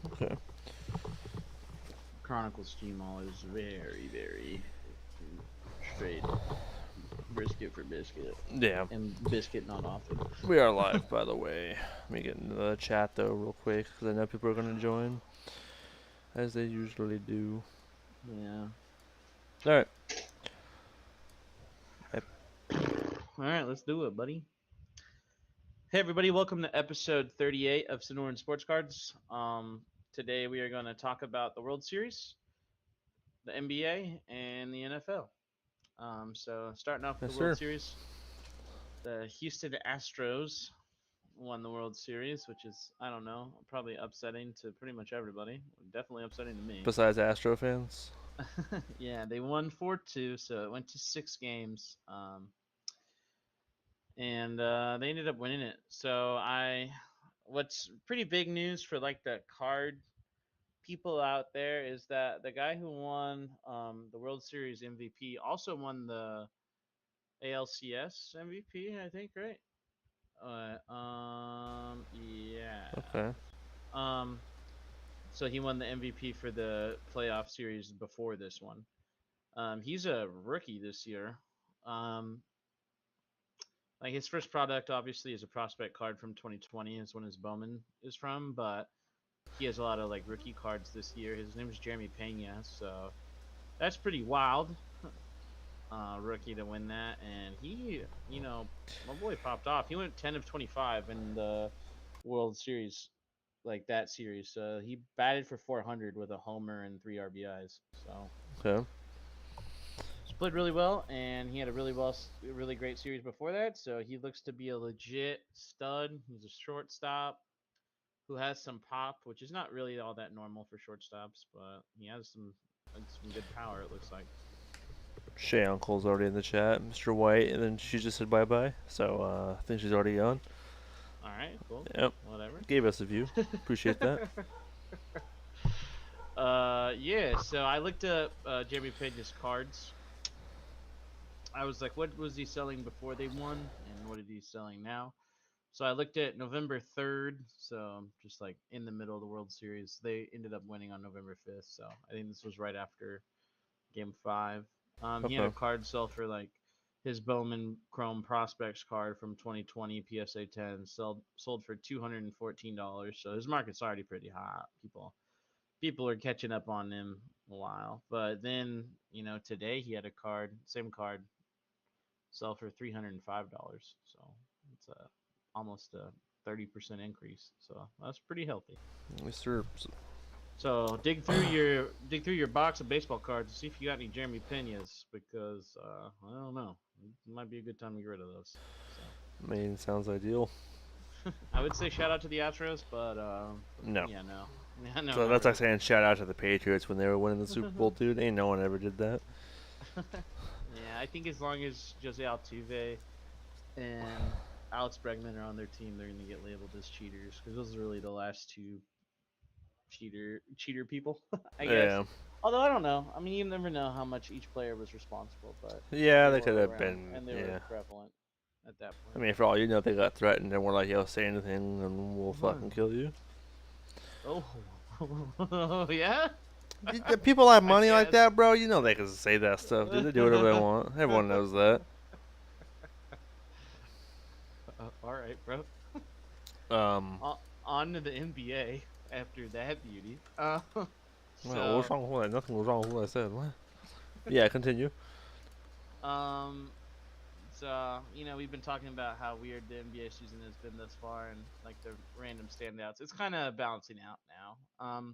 Okay. Chronicles Tmall is very, very straight brisket for biscuit, Yeah. and biscuit not often. We are live, by the way. Let me get into the chat though, real quick, because I know people are gonna join, as they usually do. Yeah. All right. All right, let's do it, buddy. Hey, everybody! Welcome to episode 38 of Sonoran Sports Cards. Today we are going to talk about the World Series, the NBA, and the NFL. So starting off with Yes, the World sir. Series, the Houston Astros won the World Series, which is, I don't know, probably upsetting to pretty much everybody. Definitely upsetting to me. Besides Astro fans. Yeah, they won 4-2, so it went to 6 games. And they ended up winning it. What's pretty big news for like the card people out there is that the guy who won the World Series MVP also won the ALCS MVP, I think, right? Yeah. Okay. Um, so he won the MVP for the playoff series before this one. He's a rookie this year. Um, like his first product, obviously, is a prospect card from 2020. Is when his Bowman is from, but he has a lot of like rookie cards this year. His name is Jeremy Pena, so that's pretty wild. Rookie to win that, and my boy popped off. He went 10 of 25 in the World Series, like that series. So he batted for 400 with a homer and 3 RBIs. So Okay. split really well, and he had really great series before that. So he looks to be a legit stud. He's a shortstop who has some pop, which is not really all that normal for shortstops, but he has some good power. It looks like. Shay Uncle's already in the chat. Mr. White, and then she just said bye bye. So I think she's already on. All right, cool, Yep. whatever. Gave us a view. Appreciate that. Yeah. So I looked up Jeremy Pena's cards. I was like, what was he selling before they won, and what is he selling now? So I looked at November 3rd, so just like in the middle of the World Series. They ended up winning on November 5th, so I think this was right after Game 5. He had a Okay. card sell for like his Bowman Chrome Prospects card from 2020 PSA 10 sold for $214. So his market's already pretty hot. People are catching up on him a while, but then today he had a same card, sell for $305. So it's almost a 30% increase. So that's pretty healthy. Yes, sir. So dig through your box of baseball cards and see if you got any Jeremy Pena's, because I don't know, it might be a good time to get rid of those. So I mean, sounds ideal. I would say shout out to the Astros, but No. yeah, no, yeah, no, So not that's like really. saying shout out to the Patriots when they were winning the Super Bowl, dude. Ain't no one ever did that. Yeah, I think as long as Jose Altuve and Alex Bregman are on their team, they're going to get labeled as cheaters, because those are really the last two cheater people, I guess. Yeah. Although I don't know. I mean, you never know how much each player was responsible, but Yeah, they they could were have around been. and they were Yeah. prevalent at that I point. mean, for all you know, they got threatened and were like, "Yo, say anything, and we'll fucking Wow. kill you." Oh, yeah. People have I money like guess. that, bro. You know they can say that stuff, dude. They do whatever they want. Everyone knows that. All right, bro. Um. On to the NBA after that beauty. Well, what's So, wrong with what? Nothing was wrong with what I said. What? Yeah, continue. um, we've been talking about how weird the NBA season has been thus far, and like the random standouts. It's kind of balancing out now.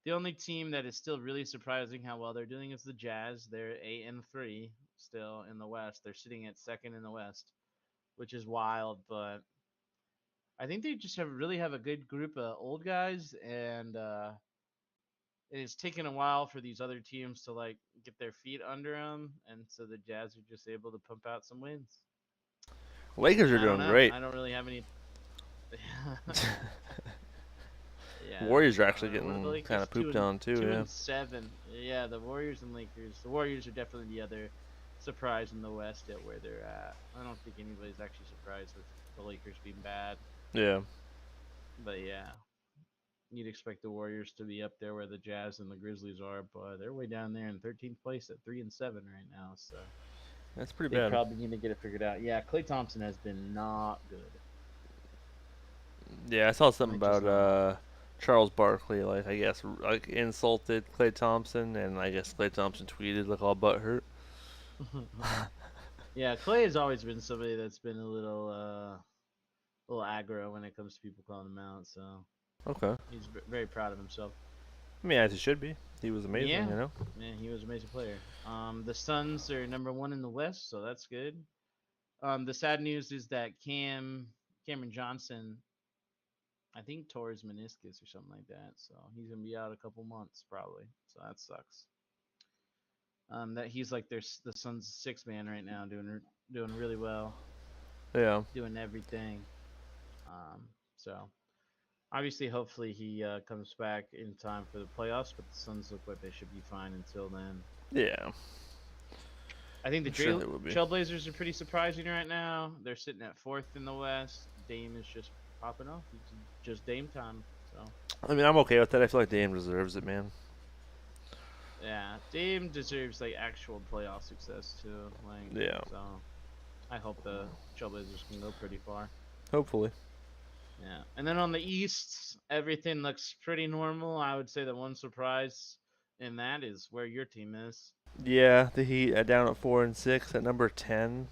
The only team that is still really surprising how well they're doing is the Jazz. They're 8-3 still in the West. They're sitting at second in the West, which is wild. But I think they just really have a good group of old guys, and it's taken a while for these other teams to like get their feet under them, and so the Jazz are just able to pump out some wins. Lakers And are I don't doing know. great. I don't really have any. Yeah. Warriors are actually What are the getting kind Lakers? of Two pooped and on too. two Yeah. and seven. Yeah, the Warriors and Lakers. The Warriors are definitely the other surprise in the West at where they're at. I don't think anybody's actually surprised with the Lakers being bad. Yeah. But yeah. you'd expect the Warriors to be up there where the Jazz and the Grizzlies are, but they're way down there in 13th place at 3-7 right now. So That's pretty they bad. probably need to get it figured out. Yeah, Klay Thompson has been not good. Yeah, I saw something Like just about not. Charles Barkley, like I guess like insulted Klay Thompson, and I guess Klay Thompson tweeted like all butthurt. Yeah, Clay has always been somebody that's been a little aggro when it comes to people calling him out. So Okay. he's very proud of himself. I mean, as he should be. He was amazing, Yeah, you know. man, he was an amazing player. The Suns are number one in the West, so that's good. The sad news is that Cameron Johnson, I think tore his meniscus or something like that, so he's gonna be out a couple months probably. So that sucks. That he's like the Suns' sixth man right now, doing really well, Yeah. doing everything. Um, so obviously, hopefully he comes back in time for the playoffs, but the Suns look like they should be fine until then. Yeah. I think the I'm sure they would be. Trailblazers are pretty surprising right now. They're sitting at fourth in the West. Dame is just popping off. It's just Dame time. So I mean, I'm okay with that. I feel like Dame deserves it, man. yeah, Dame deserves like actual playoff success too. Like Yeah. so, I hope the Trailblazers can go pretty far. Hopefully. Yeah, and then on the East, everything looks pretty normal. I would say the one surprise in that is where your team is. Yeah, the Heat down at 4-6 at number 10.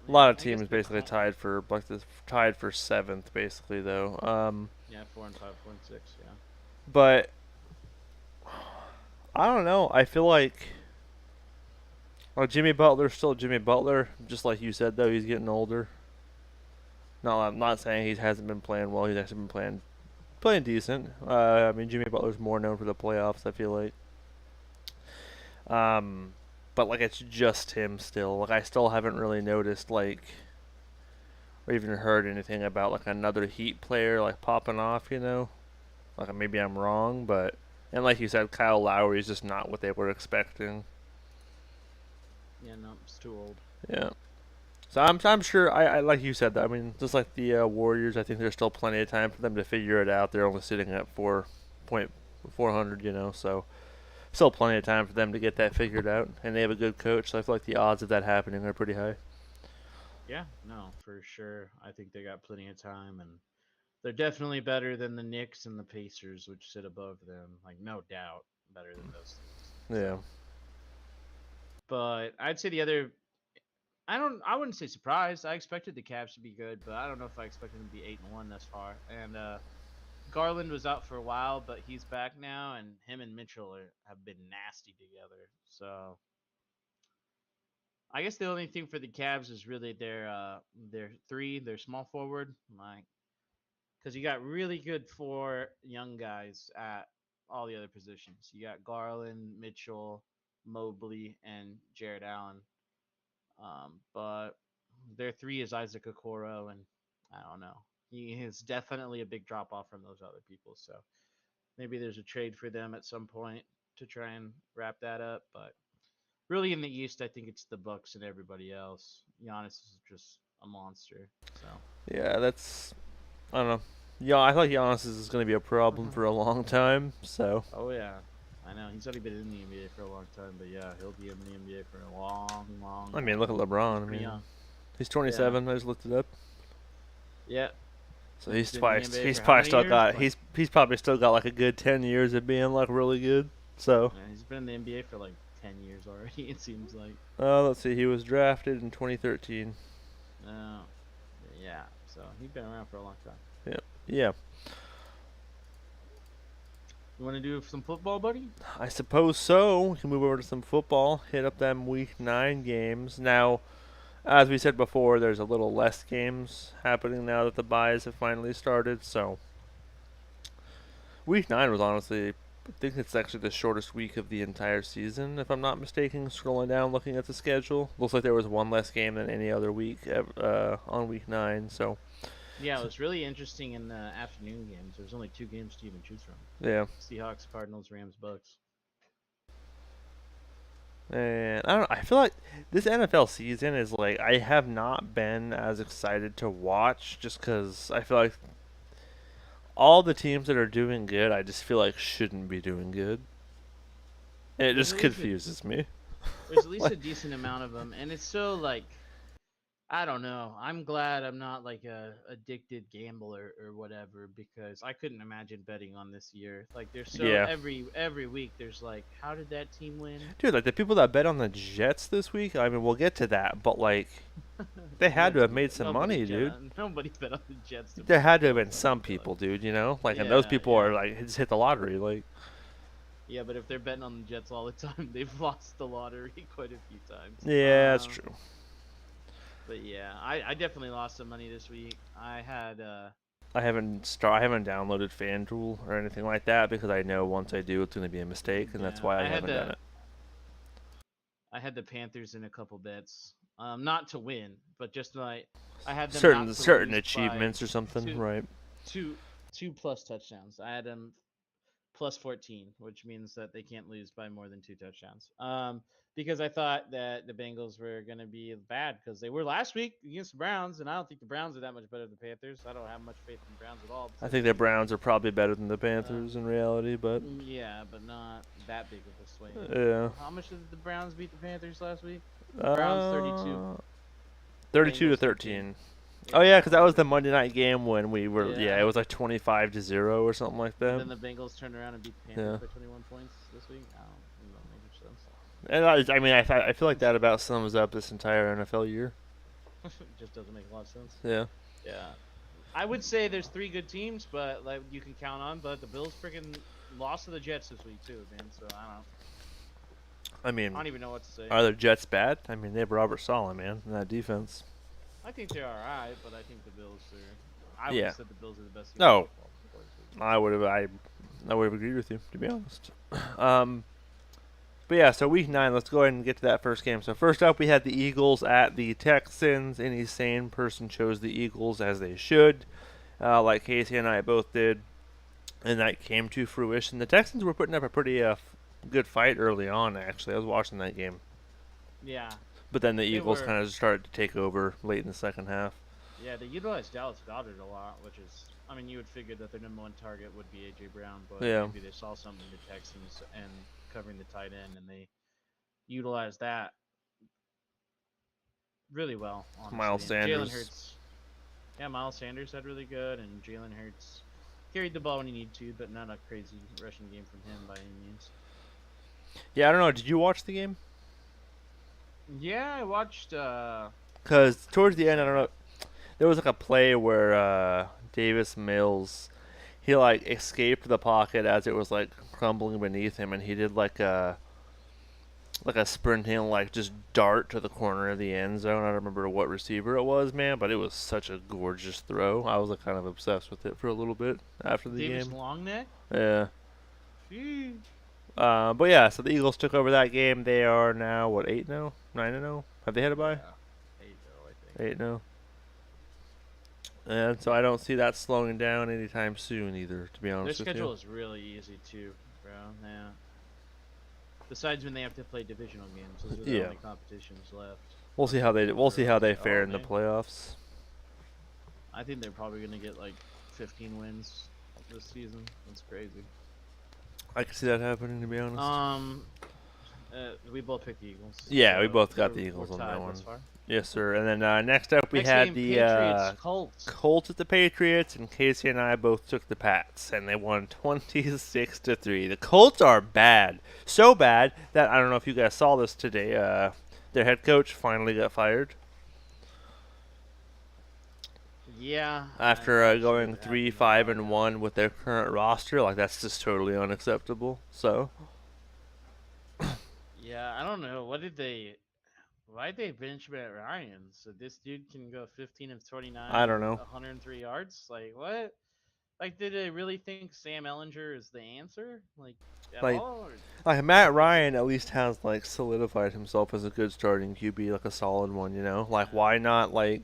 A Yeah, lot of I guess teams they're basically tied for seventh, basically though. yeah 4-5, 4-6. Yeah. But I don't know. I feel like Jimmy Butler's still Jimmy Butler, just like you said though. He's getting older. No, I'm not saying he hasn't been playing well. He's actually been playing decent. I mean, Jimmy Butler's more known for the playoffs. I feel like. Um, but like it's just him still. Like I still haven't really noticed like or even heard anything about like another Heat player like popping off. You know, like maybe I'm wrong, but and like you said, Kyle Lowry is just not what they were expecting. Yeah, no, it's too old. Yeah. So I'm sure I like you said that. I mean, just like the Warriors, I think there's still plenty of time for them to figure it out. They're only sitting at 4.400, you know, so still plenty of time for them to get that figured out. And they have a good coach, so I feel like the odds of that happening are pretty high. Yeah, no, for sure. I think they got plenty of time, and they're definitely better than the Knicks and the Pacers, which sit above them. Like no doubt, better than those teams. Yeah. So, but I'd say the other. I wouldn't say surprised. I expected the Cavs to be good, but I don't know if I expected them to be 8-1 thus far. And Garland was out for a while, but he's back now, and him and Mitchell have been nasty together. So I guess the only thing for the Cavs is really their small forward, like because you got really good four young guys at all the other positions. You got Garland, Mitchell, Mobley, and Jared Allen. But their three is Isaac Okoro, and I don't know. He is definitely a big drop off from those other people. So maybe there's a trade for them at some point to try and wrap that up. But really, in the East, I think it's the Bucks and everybody else. Giannis is just a monster. So Yeah, that's I don't know. Yeah, I thought Giannis is going to be a problem for a long time. So oh yeah, I know he's already been in the NBA for a long time, but yeah, he'll be in the NBA for a long, long. I mean, Long look at time. He's LeBron. I pretty mean, young. he's Yeah, 27. I just looked it up. yeah. So And he's he's been in probably the NBA he's for how probably many still years? got Like he's probably still got like a good 10 years of being like really good. So yeah, he's been in the NBA for like 10 years already. It seems like. let's see, he was drafted in 2013. Uh, yeah. So he's been around for a long time. Yeah, yeah. You want to do some football, buddy? I suppose so. We can move over to some football. Hit up them Week 9 games. Now, as we said before, there's a little less games happening now that the buys have finally started. So Week 9 was honestly, I think it's actually the shortest week of the entire season, if I'm not mistaken. Scrolling down, looking at the schedule, looks like there was one less game than any other week on Week 9. So Yeah, it was really interesting in the afternoon games. There's only two games to even choose from: yeah, Seahawks, Cardinals, Rams, Bucks. and I don't. I feel like this NFL season is like I have not been as excited to watch just because I feel like all the teams that are doing good, I just feel like shouldn't be doing good. And it There's just at least a confuses me. there's at least Like, a decent amount of them, and it's so like I don't know. I'm glad I'm not like a addicted gambler or whatever because I couldn't imagine betting on this year. Like there's so yeah. every week there's like how did that team win? Dude, like the people that bet on the Jets this week, I mean, we'll get to that, but like, they had to have made some money, dude. Nobody bet on the Jets to There beat the had to have Bills. been Oh my some god. people, dude, you know? Like, and those Yeah, people are yeah. like, just hit the lottery. Like, Yeah, but if they're betting on the Jets all the time, they've lost the lottery quite a few times. yeah, that's true. But yeah, I definitely lost some money this week. I had I haven't downloaded FanDuel or anything like that because I know once I do, it's going to be a mistake, and that's yeah, why I haven't done it. I had the Panthers in a couple bets. Not to win, but just like I had them not to Certain lose by achievements or something, two right? two two plus touchdowns. I had them plus 14, which means that they can't lose by more than 2 touchdowns. Because I thought that the Bengals were going to be bad because they were last week against the Browns, and I don't think the Browns are that much better than the Panthers. I don't have much faith in the Browns at all, I besides think the Jimmy G. Browns are probably better than the Uh, Panthers in reality, but yeah, but not that big of a swing. yeah. How much did the Browns beat the Panthers last week? Browns 32, Uh, 32 to Bengals 13. 13. Oh Yeah, yeah, because that Browns was the 13. Monday night game when we were. Yeah, it Yeah. was like 25-0 or something like And that. then the Bengals turned around and beat the Panthers Yeah, by 21 points this week. I don't make much sense. and I mean, I feel like that about sums up this entire NFL year. It just doesn't make a lot of sense. Yeah, Yeah. I would say there's three good teams, but like you can count on. But the Bills freaking lost to the Jets this week too, man. So I I mean, don't even know what to say. are the Jets bad? I mean, they have Robert Saleh, man, in that defense. I think they're all right, but I think the Bills are. I would Yeah. have said the Bills are the best team in No, football before this week. I would have. I would have agreed with you, to be honest. Um, but yeah, so week 9. Let's go ahead and get to that first game. So first up, we had the Eagles at the Texans. Any sane person chose the Eagles as they should, like Casey and I both did, and that came to fruition. The Texans were putting up a pretty good fight early on. Actually, I was watching that game, Yeah, but then the they Eagles were. kind of started to take over late in the second half. Yeah, they utilized Dallas Goddard a lot, which is. I mean, you would figure that their number one target would be AJ Brown, but Yeah, maybe they saw something in the Texans and covering the tight end, and they utilized that really well, Miles honestly. And Jalen Sanders. Hurts, yeah, Miles Sanders had really good, and Jalen Hurts carried the ball when he needed to, but not a crazy rushing game from him by any means. Yeah, I don't know. Did you watch the game? Yeah, I watched Because towards the end, I don't some. know. There was like a play where Davis Mills, he like escaped the pocket as it was like crumbling beneath him, and he did like a sprinting like just dart to the corner of the end zone. I don't remember what receiver it was, man, but it was such a gorgeous throw. I was like kind of obsessed with it for a little bit after the Davis game. Longneck. Yeah. Sheesh. But yeah, so the Eagles took over that game. They are now what 8-0, 9-0. Have they had a bye? Yeah, 8-0, I think. 8-0. And so I don't see that slowing down anytime soon either, to be Their honest with you. schedule is really easy too, bro. Yeah. Besides when they have to play divisional games, those are the Yeah. only competitions left. We'll see how they fare Oh, in the man. playoffs. I think they're probably gonna get like 15 wins this season. That's crazy. I can see that happening, to be honest. We both picked the Eagles. Yeah, we so both got the we're Eagles on tied that one. thus far. Yes, sir. And then next up we Next had game, the Patriots Colts. Colts at the Patriots, and Casey and I both took the Pats, and they won 26-3. The Colts are bad, so bad that I don't know if you guys saw this today. Their head coach finally got fired Yeah. after I see going what 3-5-1 with their current roster. Like that's just totally unacceptable. So Yeah, I don't know. What did they? Why'd they bench Matt Ryan? So this dude can go 15 of 29 I don't and know. 103 yards. Like what? Like, did they really think Sam Ellinger is the answer? Like at Like all? Or like Matt Ryan at least has like solidified himself as a good starting QB, like a solid one. You know, like why not like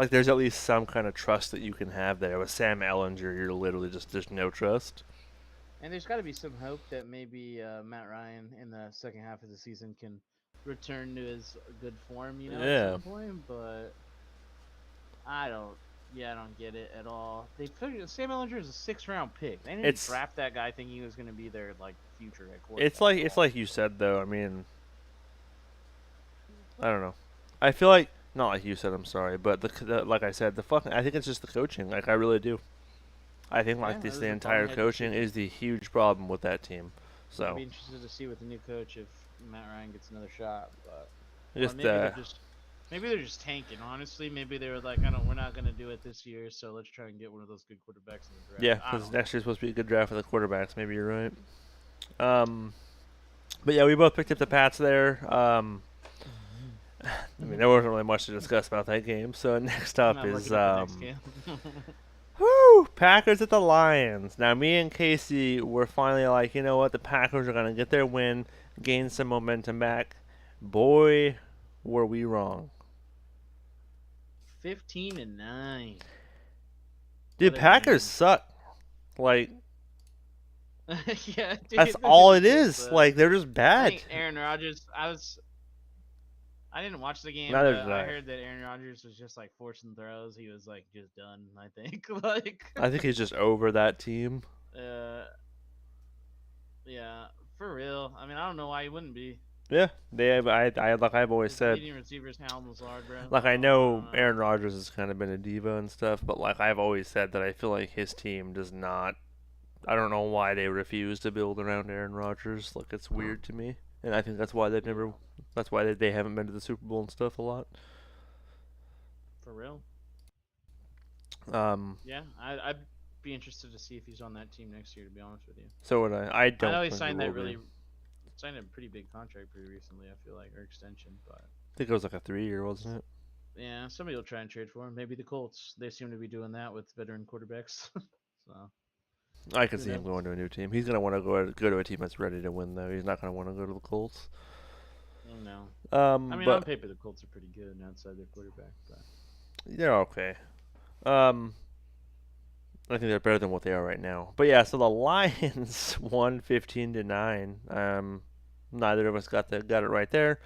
there's at least some kind of trust that you can have there. With Sam Ellinger, you're literally just there's no trust. And there's got to be some hope that maybe Matt Ryan in the second half of the season can return to his good form, at Yeah. some point. But I don't. Yeah, I don't get it at all. They put Sam Ellinger as a 6th-round pick. They didn't It's draft that guy thinking he was going to be their like future at it's quarterback like at it's all. like you said though. I mean, I don't know. I feel like not like you said. I'm sorry, but like I said, the fucking. I think it's just the coaching. Like I really do. I think Yeah, like that this, was the the problem entire they had this coaching season. is the huge problem with that team. I'd So be interested to see with the new coach if Matt Ryan gets another shot, but or just maybe they're just tanking. Honestly, maybe they were like, I don't, we're not gonna do it this year, so let's try and get one of those good quarterbacks in the draft. yeah, I because don't know. next year's supposed to be a good draft for the quarterbacks. Maybe you're right. Um, but yeah, we both picked up the Pats there. I mean, there wasn't really much to discuss about that game. So next up I'm is looking at the next game. whoo, Packers at the Lions. Now, me and Casey were finally like, you know what? The Packers are going to get their win, gain some momentum back. Boy, were we wrong. 15-9. What Dude, a Packers game. suck. Like, Yeah, that's dude, all they it do is. suck. Like, they're just I bad. think Aaron Rodgers. I didn't watch the game, Neither but did I I. heard that Aaron Rodgers was just like forcing throws. He was like just done. I think like, I think he's just over that team. uh, yeah, for real. I mean, I don't know why he wouldn't be. Yeah, they have. Like I've always His said. leading receivers, Hal Lazard, bro. Like I I don't know know. Aaron Rodgers has kind of been a diva and stuff, but like I've always said that I feel like his team does not. I don't know why they refuse to build around Aaron Rodgers. Like it's weird to me, and I think that's why they've Yeah, never. That's why they haven't been to the Super Bowl and stuff a lot. for real. Um. Yeah, I'd be interested to see if he's on that team next year. To be honest with you, So would I. I I don't know he think it signed will that be. really signed a pretty big contract pretty recently. I feel like or extension, but I think it was like a 3 year, wasn't it? yeah, somebody will try and trade for him. Maybe the Colts. They seem to be doing that with veteran quarterbacks. So I could who see him knows? going to a new team. He's gonna want to go to a team that's ready to win, though. He's not gonna want to go to the Colts. Oh no. I mean, on But paper, the Colts are pretty good outside their quarterback, but they're okay. Um, I think they're better than what they are right now. But yeah, so the Lions won 15-9. Neither of us got it right there.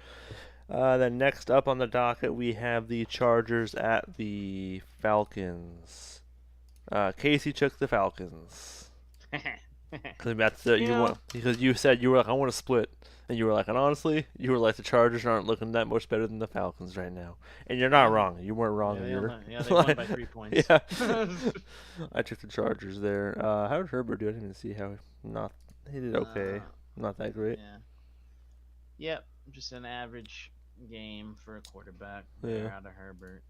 Then next up on the docket, we have the Chargers at the Falcons. Casey took the Falcons because that's you you know, want because you said you were like I want to split, and you were like, and honestly, you were like the Chargers aren't looking that much better than the Falcons right now, and you're not yeah, wrong. You weren't wrong yeah, in they your won, yeah, they won like, by 3 points. yeah. uh, I took the Chargers there. How did Herbert do? I didn't even see how not he did okay, not that great. yeah, yep, just an average game for a quarterback Yeah. there out of Herbert.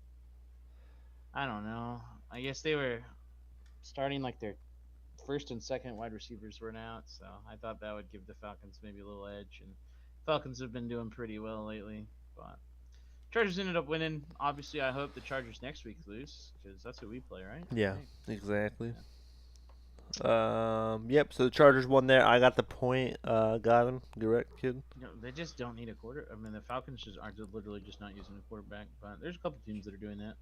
I don't know. I guess they were starting like their first and second wide receivers were out, so I thought that would give the Falcons maybe a little edge. And Falcons have been doing pretty well lately, but Chargers ended up winning. Obviously, I hope the Chargers next week lose because that's who we play, right? I Yeah, think. exactly. Yeah. Yep. So the Chargers won there. I got the point. Got him. Direct kid. They just don't need a quarter. I mean, the Falcons just are literally just not using a quarterback. But there's a couple teams that are doing that.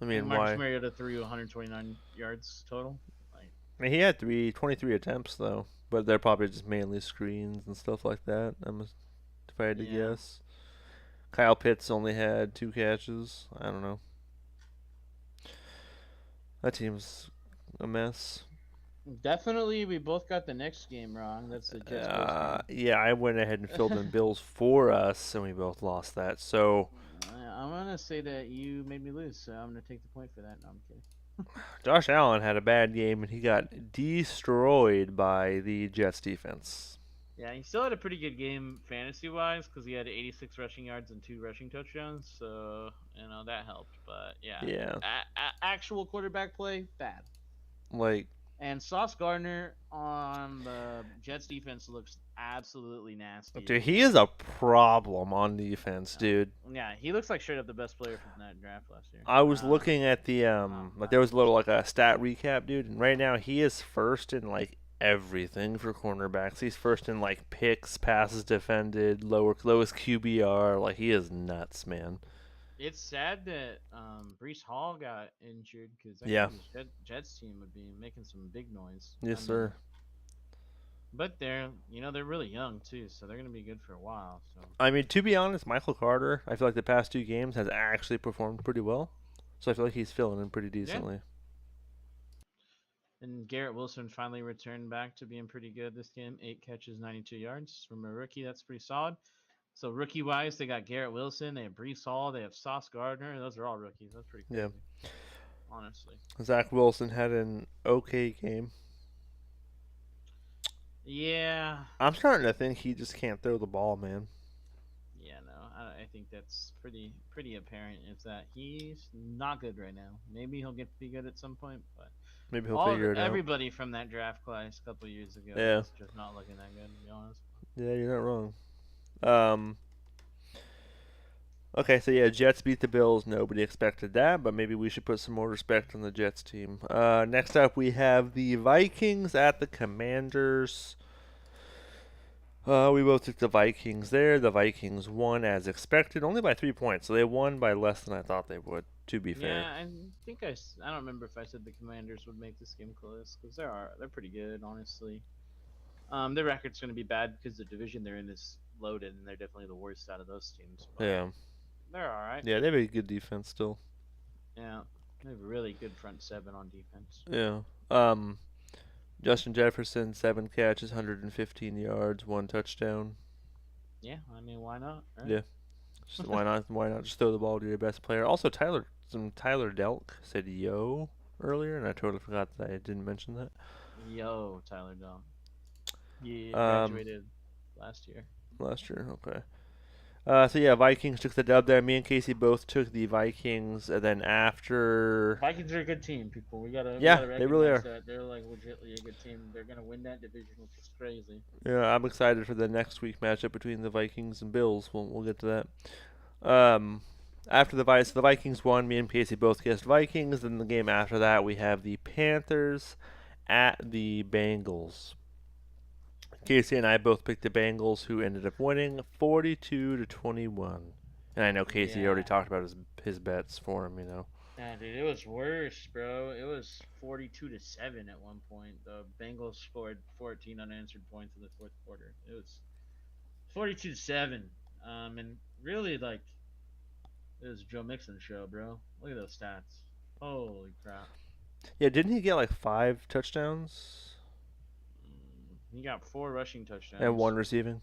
I I think mean, Marcus why? Mariota threw 129 yards total. Like, I mean, he had 23 attempts though, but they're probably just mainly screens and stuff like that. If I had to yeah, guess. Kyle Pitts only had 2 catches. I don't know. That team's a mess. definitely. We both got the next game wrong. That's the Jets Bills game. Yeah, I went ahead and filled in Bills for us, and we both lost that. So I'm gonna say that you made me lose, so I'm gonna take the point for that. No, I'm kidding. Josh Allen had a bad game, and he got destroyed by the Jets defense. Yeah, he still had a pretty good game fantasy wise because he had 86 rushing yards and 2 rushing touchdowns, so that helped. But yeah, Yeah, actual quarterback play bad. like And Sauce Gardner on the Jets defense looks absolutely nasty. dude, he is a problem on defense, dude. Yeah, he looks like straight up the best player from that draft last year. I was looking at the like there was a little Just like a stat recap, dude, and right now he is first in like everything for cornerbacks. He's first in like picks, passes defended, lowest QBR. Like he is nuts, man. it's sad that Brees Hall got injured because I Yeah. think his Jets team would be making some big noise. Yes, I mean, sir. but they're really young too, so they're gonna be good for a while. So I mean, to be honest, Michael Carter, I feel like the past 2 games has actually performed pretty well. So I feel like he's filling in pretty Yeah. decently. And Garrett Wilson finally returned back to being pretty good this game. 8 catches, 92 yards from a rookie. That's pretty solid. So rookie wise, they got Garrett Wilson, they have Brees Hall, they have Sauce Gardner. Those are all rookies. That's pretty Yeah. crazy, honestly. Zach Wilson had an okay game. Yeah, I'm starting to think he just can't throw the ball, man. yeah, no, I think that's pretty apparent. Is that he's not good right now. Maybe he'll get to be good at some point, but Maybe he'll figure it out. everybody from that draft class a couple years ago Yeah. is just not looking that good. To be honest. Yeah, you're not wrong. Um, okay, so yeah, Jets beat the Bills. Nobody expected that, but maybe we should put some more respect on the Jets team. Next up, we have the Vikings at the Commanders. We both took the Vikings there. The Vikings won as expected, only by 3 points. So they won by less than I thought they would, to be fair. Yeah, I think I don't remember if I said the Commanders would make this game close because they're pretty good, honestly. Their record's going to be bad because the division they're in is loaded, and they're definitely the worst out of those teams. But Yeah. they're all right. Yeah, they have a good defense still. Yeah, they have a really good front seven on defense. Yeah. Justin Jefferson, 7 catches, 115 yards, 1 touchdown. Yeah, I mean, why not? Right? Yeah. Just, why not? Why not just throw the ball to your best player? Also, Tyler Delk said yo earlier, and I totally forgot that I didn't mention that. Yo, Tyler Dunn. He Um, graduated last year. last year, okay. So yeah, Vikings took the dub there. Me and Casey both took the Vikings, and then after, Vikings are a good team, people. We yeah, gotta they really recognize are. that they're like legitimately a good team. They're gonna win that division, which is crazy. Yeah, I'm excited for the next week matchup between the Vikings and Bills. We'll get to that. After the Vikings won. Me and Casey both guessed Vikings. Then the game after that, we have the Panthers at the Bengals. Casey and I both picked the Bengals, who ended up winning 42-21. And I know Casey already Yeah. talked about his bets for him. Nah, dude, it was worse, bro. It was 42-7 at one point. The Bengals scored 14 unanswered points in the fourth quarter. It was 42-7. And really, like, it was Joe Mixon show, bro. Look at those stats. Holy crap. Yeah, didn't he get like 5 touchdowns He got 4 rushing and touchdowns. 1 receiving?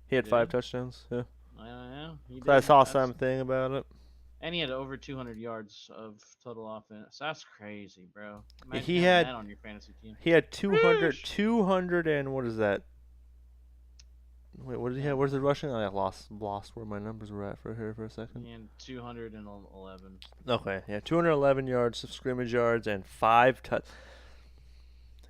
He had Did five he? touchdowns. Yeah, Yeah, he 'cause I did. saw something about it. And he had over 200 yards of total offense. That's crazy, bro. Yeah, Imagine he having had that on your fantasy team. he had 200, Yeesh. 200 and what is that? Wait, what did he have? Where's the Uh, rushing? I lost where my numbers were at for here for a second. and 211. Okay, yeah, 211 yards of scrimmage yards and 5 touch.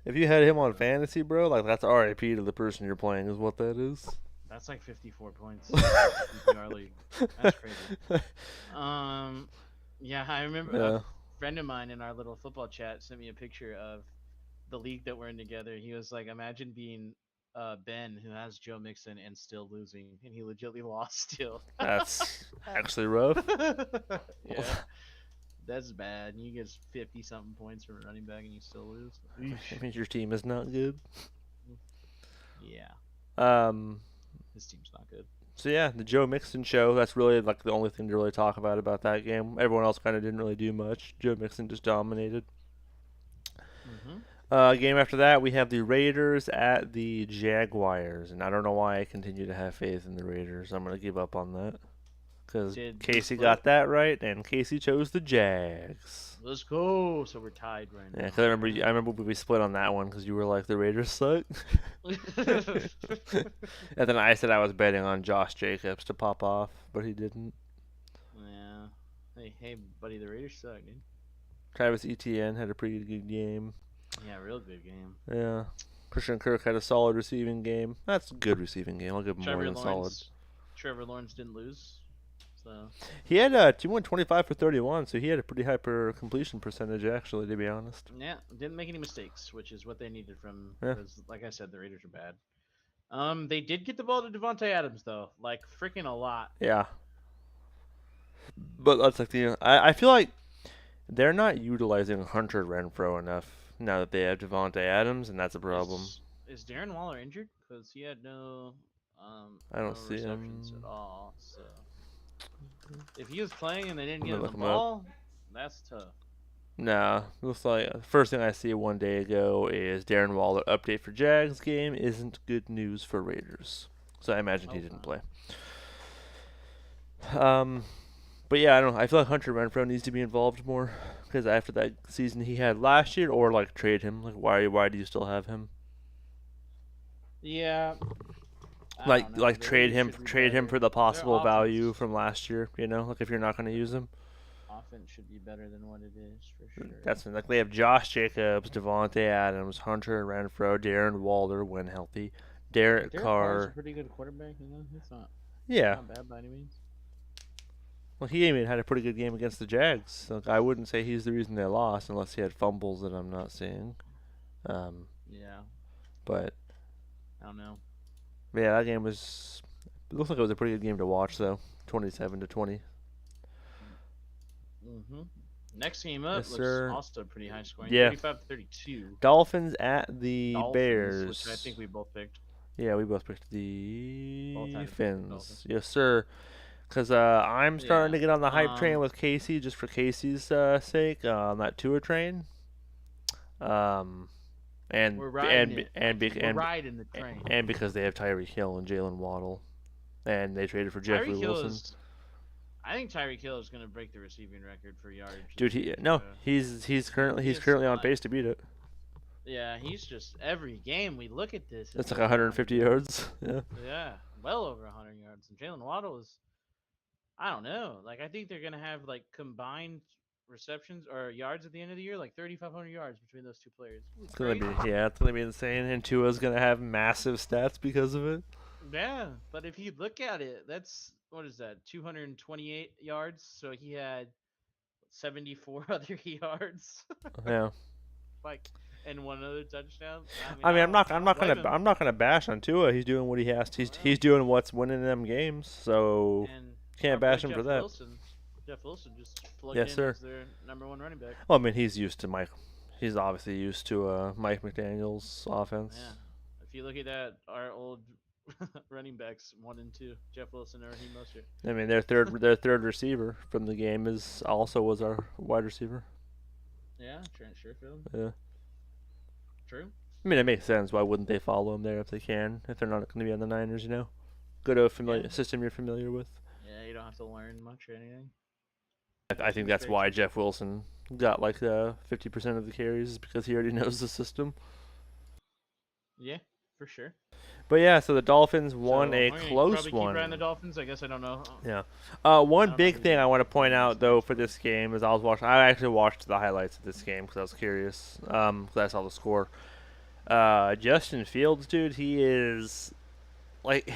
If you had him on fantasy, bro, like that's RIP to the person you're playing, is what that is. That's like 54 points in a PPR league. That's crazy. Yeah, I remember Yeah, a friend of mine in our little football chat sent me a picture of the league that we're in together. He was like, imagine being Ben, who has Joe Mixon and still losing, and he legitimately lost still. that's actually rough. Yeah, that's bad. You get 50 something points from a running back and you still lose. I mean, your team is not good. Yeah, Um, his team's not good. So yeah, the Joe Mixon show. That's really like the only thing to really talk about that game. Everyone else kind of didn't really do much. Joe Mixon just dominated. Mm-hmm. Game after that, we have the Raiders at the Jaguars, and I don't know why I continue to have faith in the Raiders. I'm gonna give up on that because Did we Casey split? got that right, and Casey chose the Jags. Let's go. So we're tied right Yeah, now. because I remember we split on that one because you were like the Raiders suck, and then I said I was betting on Josh Jacobs to pop off, but he didn't. Yeah. Hey, buddy, the Raiders suck, dude. Travis Etienne had a pretty good game. Yeah, real good game. Yeah. Christian Kirk had a solid receiving game. That's a good receiving game. I'll give him more than solid. Trevor Lawrence didn't lose, so He went 25 for 31, so he had a pretty high completion percentage, actually, to be honest. yeah, didn't make any mistakes, which is what they needed from. Yeah. Because, like I said, the Raiders are bad. They did get the ball to Devontae Adams though, like freaking a lot. Yeah. But that's like I feel like they're not utilizing Hunter Renfro enough now that they have Devontae Adams, and that's a problem. Is Darren Waller injured? Because he had no I don't no see receptions him. at all. So if he was playing and they didn't I'm get gonna him look the him up. ball, That's tough. Nah, looks like the first thing I see one day ago is Darren Waller update for Jags game isn't good news for Raiders. So I imagine he didn't Okay. play. Um, but yeah, I don't know. I feel like Hunter Renfro needs to be involved more because after that season he had last year, or like trade him. Like why do you still have him? Yeah, I Like don't know. like The Raiders should be trade him better. for the Their possible value offense from last year. You know, like if you're not going to use him. offense should be better than what it is for sure. That's like they have Josh Jacobs, Devontae Adams, Hunter Renfro, Darren Waller when healthy, Derek Derek Carr's a Carr. pretty good quarterback. You know, it's Yeah, not bad by any means. well he even had a pretty good game against the Jags. Like I wouldn't say he's the reason they lost unless he had fumbles that I'm not seeing. Um, Yeah, but I don't know. yeah, that game was. It looks like it was a pretty good game to watch though. 27-20. Mm-hmm. Next game up Yes, looks sir. also pretty high scoring. Yeah, 35-32. Dolphins at the Dolphins, which I think Bears. we both picked. Yeah, we both picked Both the had to pick the Fins. Dolphins. Yes, sir. Because I'm starting Yeah. to get on the hype train with Casey just for Casey's sake on that tour train. Um, and We're riding and it, and Mikey. be, We're and riding the train. and because they have Tyreek Hill and Jalen Waddle, and they traded for Jeffrey Tyreek Hill Wilson. is. I think Tyreek Hill is going to break the receiving record for yards. Dude, This year. he's currently He is on pace to beat it. Yeah, he's just every game we look at this. It's It's like over 150 yards. Yeah. Yeah, well over 100 yards. And Jalen Waddle is, I don't know. Like I think they're gonna have like combined receptions or yards at the end of the year, like 3,500 yards between those two players. It's gonna Crazy. be it's gonna be insane, and Tua's gonna have massive stats because of it. Yeah, but if you look at it, that's what is that? 228 yards. So he had 74 other yards, Yeah. like, and one other touchdown. I mean, I mean, I don't blame him. I'm not gonna bash on Tua. He's doing what he has. Well, He's doing what's winning them games. So and can't our bash boy him for that. Jeff Wilson just plugged Yes, in sir. as their number one running back. Well, I mean, he's used to Mike. He's obviously used to Mike McDaniel's offense. Yeah. If you look at that, our old running backs 1 and 2, Jeff Wilson or Raheem Mostert. I mean, their third receiver from the game is also was our wide receiver. Yeah, Trent Sherfield. Yeah. True. I mean, it makes sense. Why wouldn't they follow him there if they can? If they're not going to be on the Niners, you know. Good familiar Yeah. system you're familiar with. Yeah, you don't have to learn much or anything. I think that's why Jeff Wilson got like 50% of the carries because he already knows the system. Yeah, for sure. But yeah, so the Dolphins won So a we're gonna close probably keep one. riding the Dolphins. I guess I don't know. Yeah. I One don't know big who thing I want to point out though for the this game is I actually watched the highlights of this game because I was curious. Because I saw the score. Justin Fields, dude, he is like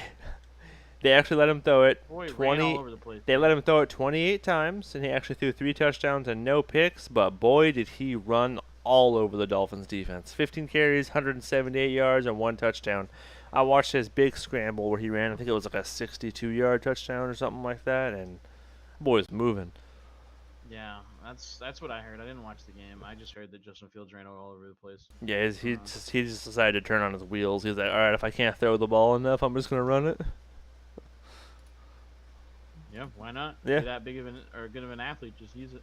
they actually let him throw it Boy, ran 20. all over the place. They let him throw it 28 times, and he actually threw 3 touchdowns and no picks. But boy, did he run all over the Dolphins defense. 15 carries, 178 yards, and 1 touchdown. I watched his big scramble where he ran. I think it was like a 62-yard touchdown or something like that, and boy was moving. Yeah, that's what I heard. I didn't watch the game. I just heard that Justin Fields ran all over the place. Yeah, he just decided to turn on his wheels. He's like, all right, if I can't throw the ball enough, I'm just gonna run it. Yeah, why not? Yeah. You're that big of good of an athlete, just use it.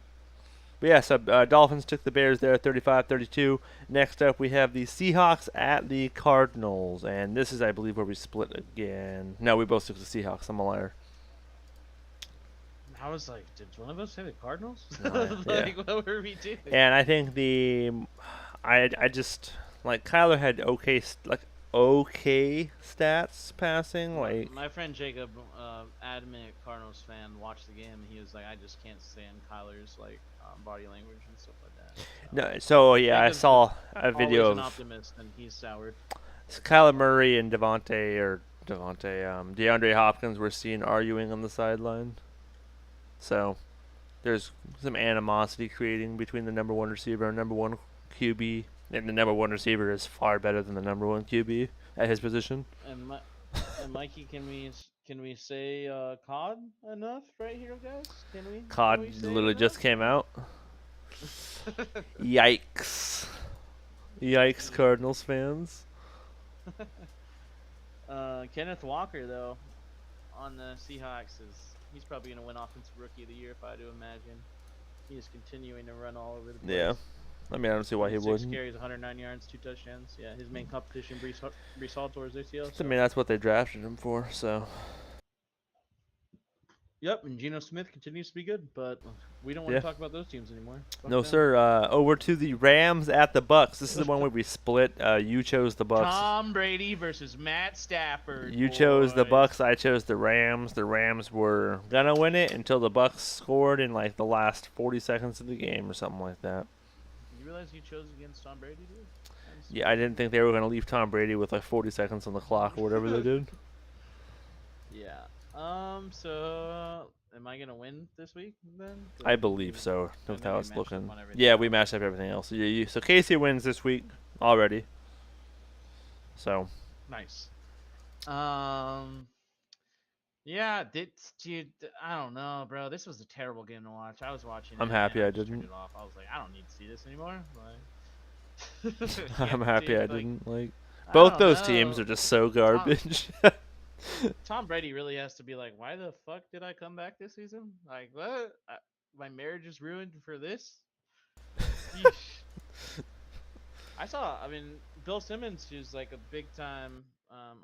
But yeah, so Dolphins took the Bears there 35-32. Next up, we have the Seahawks at the Cardinals. And this is, I believe, where we split again. No, we both took the Seahawks. I'm a liar. I was like, did one of us say the Cardinals? No, like, what were we doing? And I think I just, like, Kyler had okay stats passing. Like, My friend Jacob, adamant Cardinals fan, watched the game and he was like, I just can't stand Kyler's like body language and stuff like that. no, so yeah, I Jacob's saw a video always an of optimist and he's soured. Kyler Murray and DeAndre Hopkins were seen arguing on the sideline. So there's some animosity creating between the number 1 receiver and number 1 QB, and the number 1 receiver is far better than the number 1 QB at his position. And Mikey, can we say COD enough right here, guys? Can we? COD Can we say literally it just came out. Yikes! Yikes, Cardinals fans. Kenneth Walker though, on the Seahawks he's probably gonna win Offensive Rookie of the Year if I do imagine. He is continuing to run all over the place. Yeah. I mean, I don't see why he 26 wouldn't. carries, 109 yards, 2 touchdowns. Yeah, his main competition, Brees Hall towards ACL. I So. mean, that's what they drafted him for. So. Yep, and Geno Smith continues to be good, but we don't want Yeah. to talk about those teams anymore. Fuck No, them. sir. Over to the Rams at the Bucks. This is the one where we split. You chose the Bucks. Tom Brady versus Matt Stafford. You chose the boys. Bucks. I chose the Rams. The Rams were gonna win it until the Bucks scored in like the last 40 seconds of the game or something like that. You realize you chose against Tom Brady, dude? Yeah, I didn't think they were gonna leave Tom Brady with like 40 seconds on the clock or whatever they did. Yeah. So am I gonna win this week then? I believe so. I With know how we it's matched up looking. on everything Yeah, we else. matched up everything else. So Casey wins this week already. So. Nice. Yeah, dude, I don't know, bro. This was a terrible game to watch. I was watching it. I'm happy and I just turned didn't. it off. I was like, I don't need to see this anymore. Like, I'm yeah, happy dude, I like, didn't. Like, I both don't those teams know. are just so garbage. Tom Brady really has to be like, why the fuck did I come back this season? Like, what? My marriage is ruined for this? Yeesh. I mean, Bill Simmons, who's like a big time,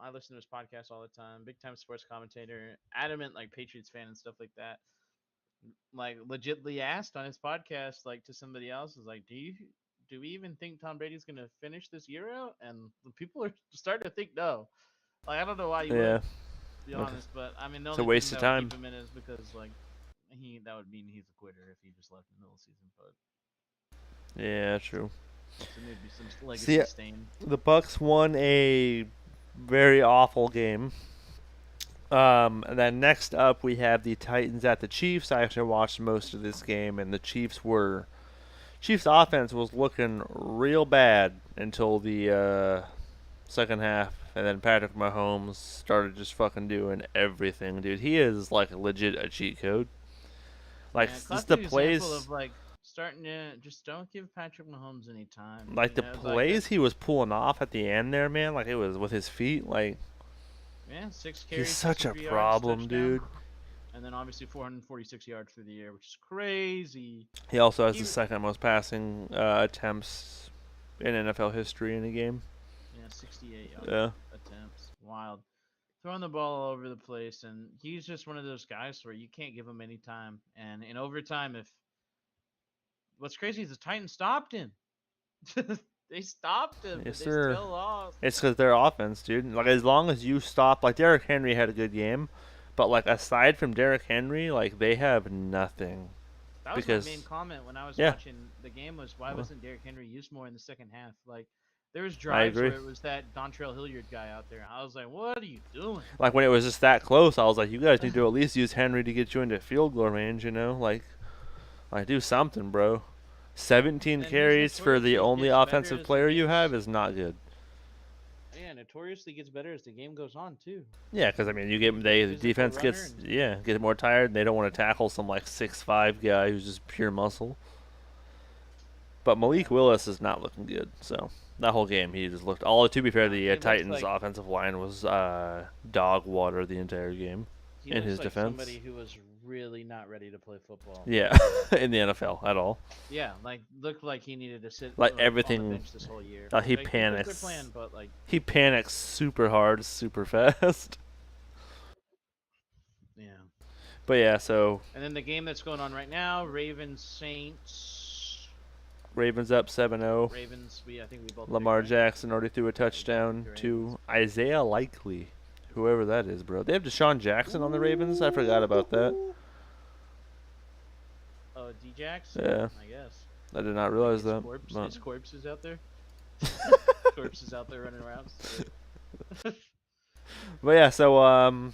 I listen to his podcast all the time, big time sports commentator, adamant like Patriots fan and stuff like that. Like, legitly asked on his podcast, like to somebody else, is like, do we even think Tom Brady's gonna finish this year out? And the people are starting to think no. Like, I don't know why you would, Yeah. to be honest, but I mean, the It's a only waste thing of that would time. keep him in is because like that would mean he's a quitter if he just left in the middle of the season. But Yeah, true. so maybe some legacy stain. The Bucks won a very awful game. And then next up we have the Titans at the Chiefs. I actually watched most of this game, and the Chiefs offense was looking real bad until the second half, and then Patrick Mahomes started just fucking doing everything, dude. He is like legit a cheat code. Like, just the plays of like starting to just don't give Patrick Mahomes any time. like the plays he was pulling off at the end there, man, like it was with his feet, like man, 6 carries. he's such a 63 problem, yards, dude. And then obviously 446 yards through the air, which is crazy. He also has the second most passing attempts in NFL history in a game. Yeah, 68 Yeah. attempts. Wild. Throwing the ball all over the place, and he's just one of those guys where you can't give him any time. And in overtime, what's crazy is the Titans stopped him. They stopped him, Yes, but sir. they still lost. It's because their offense, dude. Like, as long as you stop, like Derrick Henry had a good game, but like aside from Derrick Henry, like they have nothing. That was because my main comment when I was watching the game was why wasn't Derrick Henry used more in the second half? Like, there was drives where it was that Dontrell Hilliard guy out there. I was like, what are you doing? Like, when it was just that close, I was like, you guys need to at least use Henry to get you into field goal range, you know? Like do something, bro. 17 carries for the only offensive player you have is not good. Yeah, notoriously gets better as the game goes on too. Yeah, because I mean, the defense gets more tired, and they don't want to tackle some like 6'5" guy who's just pure muscle. But Malik Willis is not looking good. So that whole game, he just looked. To be fair, the Titans' offensive line was dog water the entire game. In his defense, somebody who was really not ready to play football. Yeah, in the NFL at all. Yeah, like looked like he needed to sit everything. on the bench this whole year. He panics. Plan, but he panics super hard, super fast. Yeah. But yeah, so. And then the game that's going on right now, Ravens Saints. Ravens up 7-0. Ravens, I think we both. Lamar Jackson already threw a touchdown to Isaiah Likely. Whoever that is, bro. They have Deshaun Jackson on the Ravens? I forgot about that. Oh, D-Jax? Yeah. I guess. I did not realize that. His corpse is out there? Corpse is out there running around. But yeah, so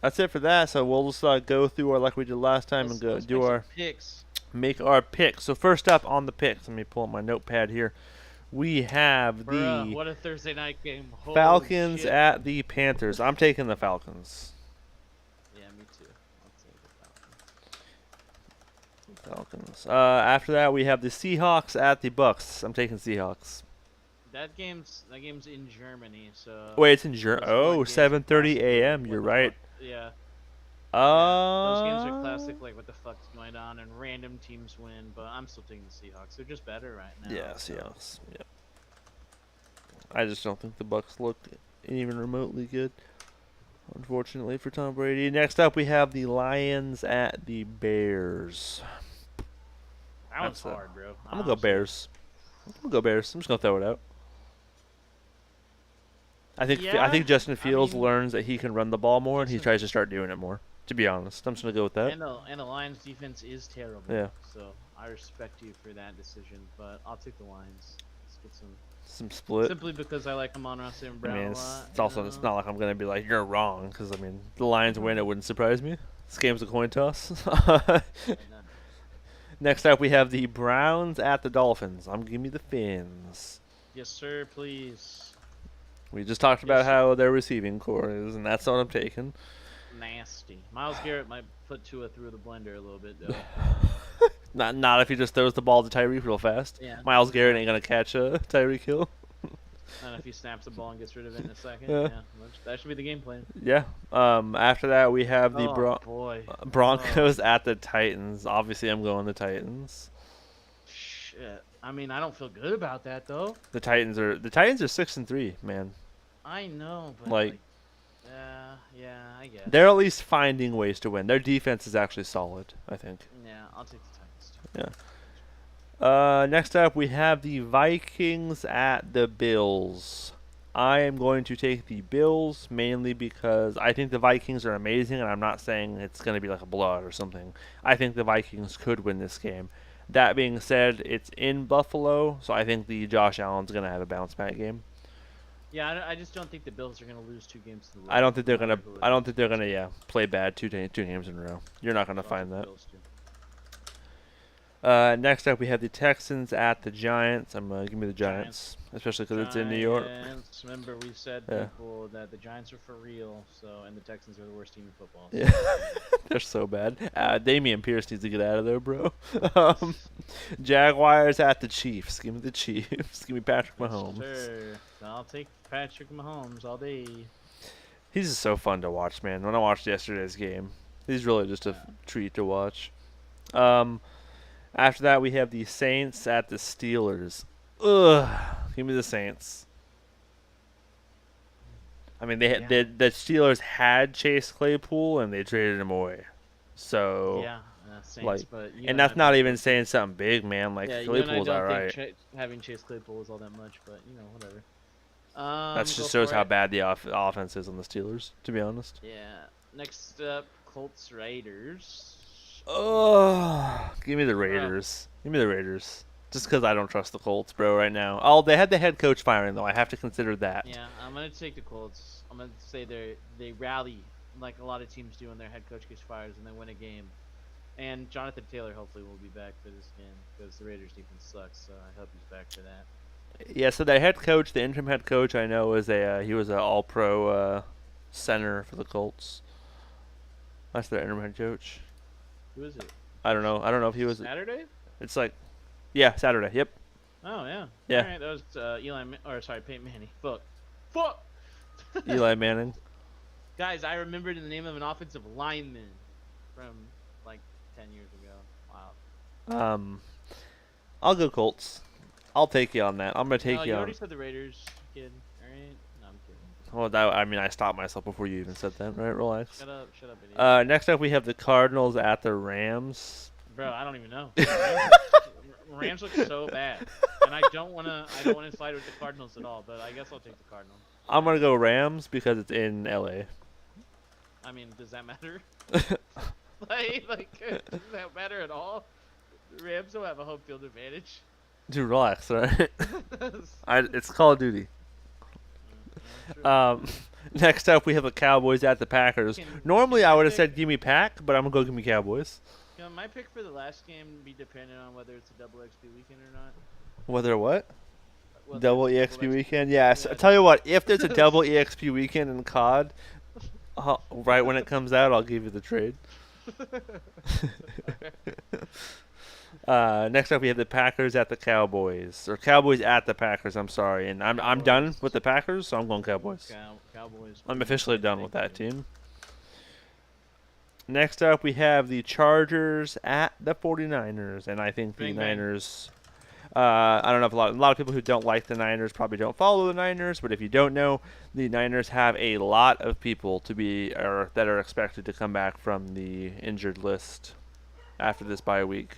that's it for that. So we'll just go through like we did last time and do our picks. Make our picks. So first up on the picks, let me pull up my notepad here. We have what a Thursday night game. Holy Falcons shit. at the Panthers. I'm taking the Falcons. Yeah, me too. I'll take the Falcons. After that, we have the Seahawks at the Bucks. I'm taking Seahawks. That game's in Germany, so. Wait, it's in Germany. Oh, 7:30 a.m. You're right. Yeah. Yeah, those games are Uh, classic. Like, what the fuck's going on? And random teams win, but I'm still taking the Seahawks. They're just better right now. yes, So yes, yeah. I just don't think the Bucks look even remotely good, unfortunately for Tom Brady. Next up, we have the Lions at the Bears. that one's That's a. hard, bro. I'm gonna go Honestly. Bears. I'm gonna go Bears. I'm just gonna throw it out. I Yeah, think Justin I Fields mean, learns that he can run the ball more, and he Justin tries to start doing it more. To be honest, I'm just gonna go with that. and the Lions defense is terrible. Yeah, So I respect you for that decision, but I'll take the Lions. Let's get some. some split. Simply because I like Amon-Ra St. I Brown mean, a it's, lot. it's also it's not like I'm gonna be like you're wrong because I mean the Lions win, it wouldn't surprise me. This game's a coin toss. Right now. Next up, we have the Browns at the Dolphins. I'm giving me the Fins. Yes, sir. Please. We just talked about Yes, sir. how their receiving core is, and that's what I'm taking. Nasty. Miles Garrett might put Tua through the blender a little bit though. Not if he just throws the ball to Tyreek real fast. Yeah. Miles Garrett ain't gonna catch Tyreek Hill. And if he snaps the ball and gets rid of it in a second, Yeah. that should be the game plan. Yeah. After that, we have the Oh boy. Broncos at the Titans. Obviously, I'm going the Titans. Shit. I mean, I don't feel good about that though. The Titans are 6-3, man. I know, but Like- yeah, I guess. They're at least finding ways to win. Their defense is actually solid, I think. Yeah, I'll take the Titans too. Yeah. Next up, we have the Vikings at the Bills. I am going to take the Bills mainly because I think the Vikings are amazing, and I'm not saying it's going to be like a blowout or something. I think the Vikings could win this game. That being said, it's in Buffalo, so I think the Josh Allen's going to have a bounce back game. Yeah, I just don't think the Bills are gonna lose 2 games in a row. I don't think they're no matter gonna. who it I don't is. think they're gonna. Play bad two games in a row. You're not gonna So I'll find take the that. Bills, too. Next up, we have the Texans at the Giants. Give me the Giants, especially because it's in New York. Giants. Remember, we said Yeah. people that the Giants are for real, so and the Texans are the worst team in football. So. Yeah, they're so bad. Damian Pierce needs to get out of there, bro. Jaguars at the Chiefs. Give me the Chiefs. Give me Patrick Mahomes. Sure. I'll take Patrick Mahomes all day. He's just so fun to watch, man. When I watched yesterday's game, he's really just a treat to watch. After that, we have the Saints at the Steelers. Ugh, give me the Saints. I mean, Yeah. the Steelers had Chase Claypool and they traded him away. So Yeah, Saints, like, but you and I that's not don't even think- saying something big, man. Like Yeah, you and I Claypool's don't alright. think having Chase Claypool is all that much, but whatever. That Go just shows for how it. bad the offense is on the Steelers. To be honest. Yeah. Next up, Colts Raiders. Oh, give me the Raiders. Give me the Raiders. Just because I don't trust the Colts, bro, right now. Oh, they had the head coach firing, though. I have to consider that. Yeah, I'm gonna take the Colts. I'm gonna say they rally like a lot of teams do when their head coach gets fired and they win a game. And Jonathan Taylor hopefully will be back for this game because the Raiders defense sucks. So I hope he's back for that. Yeah, so their head coach, the interim head coach, I know he was an All-Pro center for the Colts. That's their interim head coach. Who is it? I don't know. I don't know if he was. Saturday? It's like, yeah, Saturday. Yep. Oh yeah. Yeah. All right, that was Peyton Manning. Fuck. Eli Manning. Guys, I remembered the name of an offensive lineman from like 10 years ago. Wow. I'll go Colts. I'll take you on that. I'm gonna take No, you you on. already said the Raiders, kid. All right. No, I'm kidding. Well, that I mean, I stopped myself before you even said that. Right? Relax. Shut up, idiot. Next up, we have the Cardinals at the Rams. Bro, I don't even know. Rams look so bad, and I don't wanna side with the Cardinals at all. But I guess I'll take the Cardinals. I'm gonna go Rams because it's in LA. I mean, does that matter? Does that matter at all? The Rams don't have a home field advantage. Dude, relax, alright? It's Call of Duty. Next up, we have the Cowboys at the Packers. Normally, I would have said give me Pack, but I'm gonna go give me Cowboys. Can my pick for the last game be dependent on whether it's a double XP weekend or not? Whether what? Whether Double it's a EXP weekend? Yes. I tell you what, if there's a double EXP weekend in COD, right when it comes out, I'll give you the trade. Next up, we have the Packers at the Cowboys, or Cowboys at the Packers. I'm sorry, and I'm done with the Packers, so I'm going Cowboys. Cowboys. I'm officially done with that team. Next up, we have the Chargers at the 49ers, and I think the Bang bang. Niners. I don't know if a lot of people who don't like the Niners probably don't follow the Niners, but if you don't know, the Niners have a lot of people to be or that are expected to come back from the injured list after this bye week.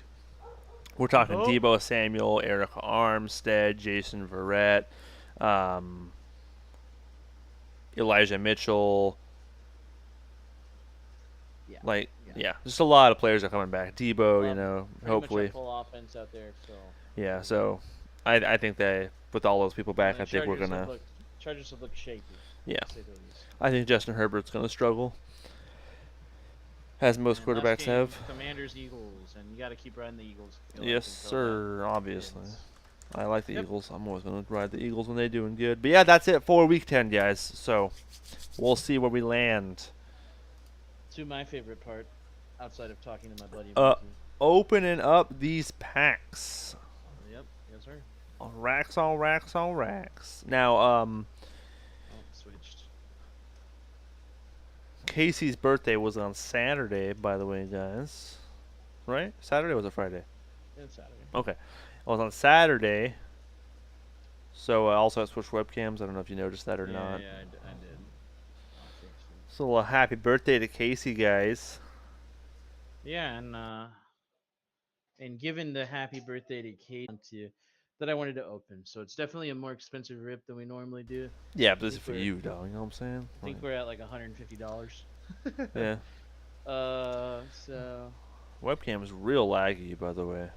We're talking Oh. Debo Samuel, Eric Armstead, Jason Verrett, um, Elijah Mitchell. Yeah. Like, Yeah. yeah, just a lot of players are coming back. Debo, Well, pretty much a hopefully. full offense out there. So Yeah, we'll see. so I think that with all those people And back, the I think we're gonna. Chargers have looked shaky, Yeah, to say the least. I think Justin Herbert's gonna struggle, as most And last quarterbacks game, have. Commanders Eagles, and you got to keep riding the Eagles. I feel Yes, like until that sir. Obviously, wins. I like the Yep. Eagles. I'm always gonna ride the Eagles when they're doing good. But yeah, that's it for Week 10, guys. So we'll see where we land. To my favorite part, outside of talking to my buddy Uh, Mikey. Opening up these packs. Yep. Yes, sir. Racks on racks on racks. Now, Oh, switched. Casey's birthday was on Saturday, by the way, guys. Right? Saturday or was it Friday? It's Saturday. Okay. It was on Saturday. So also I switched webcams. I don't know if you noticed that or Yeah, not. yeah, I did. I'll fix it. So a happy birthday to Casey, guys. Yeah, and given the happy birthday to Kate to that I wanted to open, so it's definitely a more expensive rip than we normally do. Yeah, but I this is think for we're you, dog. You know what I'm saying? I think we're at like $150. Yeah. So Webcam is real laggy, by the way.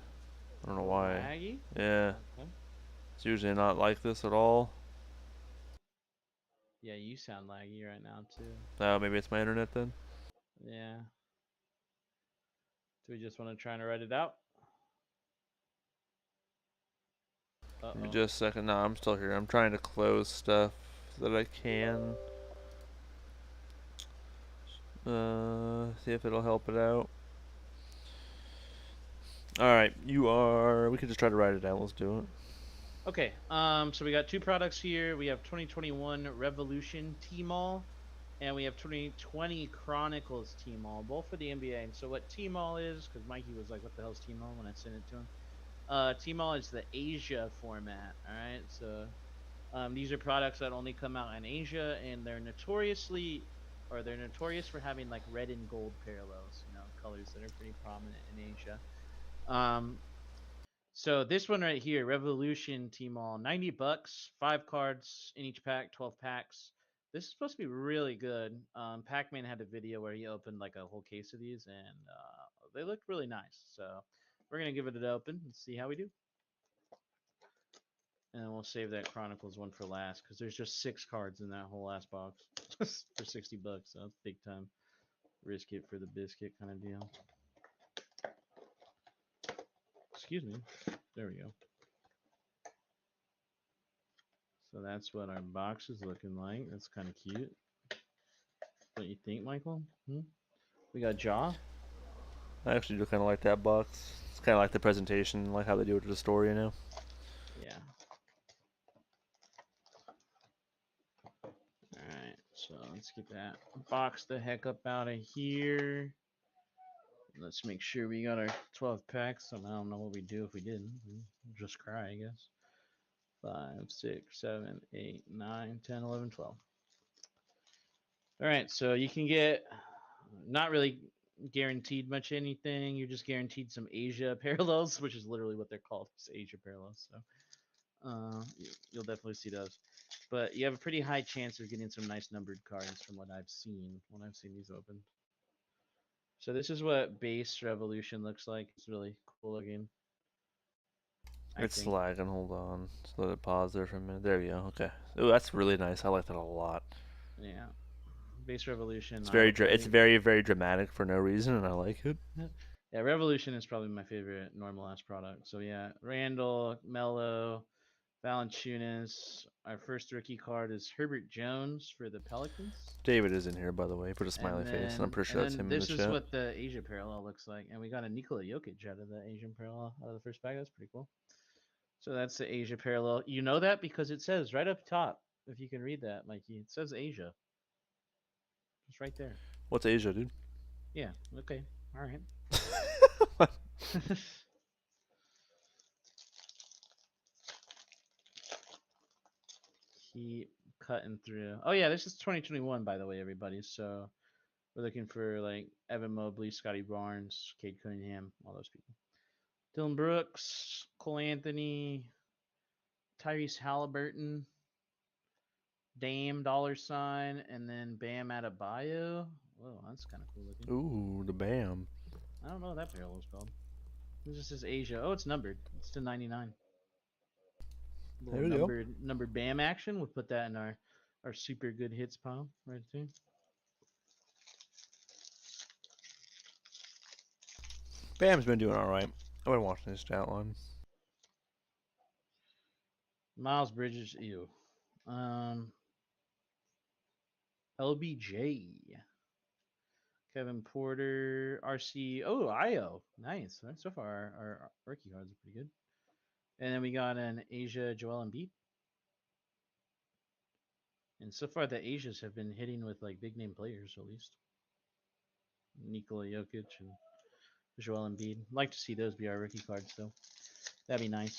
I don't know why. laggy. Yeah. Okay. It's usually not like this at all. Yeah, you sound laggy right now too. Maybe it's my internet then. Yeah. Do we just want to try and write it out? Uh Give me oh. just a second. No, I'm still here. I'm trying to close stuff that I can. See if it'll help it out. Alright, you are. We can just try to write it out. Let's do it. Okay. So we got two products here. We have 2021 Revolution Tmall, and we have 2020 Chronicles Tmall, both for the NBA. And so what Tmall is, because Mikey was like, "What the hell's Tmall?" when I sent it to him. Tmall is the Asia format. All right. So these are products that only come out in Asia, and they're notorious for having like red and gold parallels. Colors that are pretty prominent in Asia. Um, so this one right here, Revolution Tmall, $90, 5 cards in each pack, 12 packs. This is supposed to be really good. Pac-Man had a video where he opened like a whole case of these, and they look really nice. So we're gonna give it an open and see how we do. And then we'll save that Chronicles one for last because there's just 6 cards in that whole last box for $60. So that's big time. Risk it for the biscuit kind of deal. Excuse me. There we go. So that's what our box is looking like. That's kind of cute. What you think, Michael? We got Jaw. I actually do kind of like that box. It's kind of like the presentation, like how they do it to the store, Yeah. Alright, so let's get that box the heck up out of here. Let's make sure we got our 12 packs. I don't know what we'd do if we didn't. We'd just cry, I guess. 5, 6, 7, 8, 9, 10, 11, 12. Alright, so you can get not really guaranteed much anything. You're just guaranteed some Asia parallels, which is literally what they're called. It's Asia parallels. So you'll definitely see those. But you have a pretty high chance of getting some nice numbered cards from what I've seen when I've seen these open. So this is what base Revolution looks like. It's really cool looking. I It's think. lagging. Hold on. Just let it pause there for a minute. There we go. Okay. Ooh, that's really nice. I like that a lot. Yeah. Base Revolution. It's very very dramatic for no reason, and I like it. Yeah, Revolution is probably my favorite normal ass product. So yeah, Randall, Mello, Valanciunas. Our first rookie card is Herbert Jones for the Pelicans. David is in here, by the way. He put a smiley face, and I'm pretty And sure that's then him in the this is chat. what the Asia parallel looks like. And we got a Nikola Jokic out of the Asian parallel out of the first pack. That's pretty cool. So that's the Asia parallel. You know that because it says right up top, if you can read that, Mikey, it says Asia. Just right there. What's Asia, dude? Yeah. Okay. All right. Keep cutting through. Oh yeah, this is 2021, by the way, everybody. So we're looking for like Evan Mobley, Scotty Barnes, Cade Cunningham, all those people. Dylan Brooks, Cole Anthony, Tyrese Halliburton, Dame $, and then Bam Adebayo. Whoa, that's kind of cool looking. Ooh, the Bam. I don't know what that parallel is called. This just says Asia. Oh, it's numbered. It's to 99. Little There we go. numbered Bam action. We'll put that in our super good hits pile right there. Bam's been doing all right. I've been watching his stat line. Miles Bridges, ew. LBJ, Kevin Porter, RC. Oh, IO, nice. So far, our rookie cards are pretty good. And then we got an Asia Joel Embiid. And so far, the Asias have been hitting with like big name players at least. Nikola Jokic and Joel Embiid. Like to see those be our rookie cards though. That'd be nice.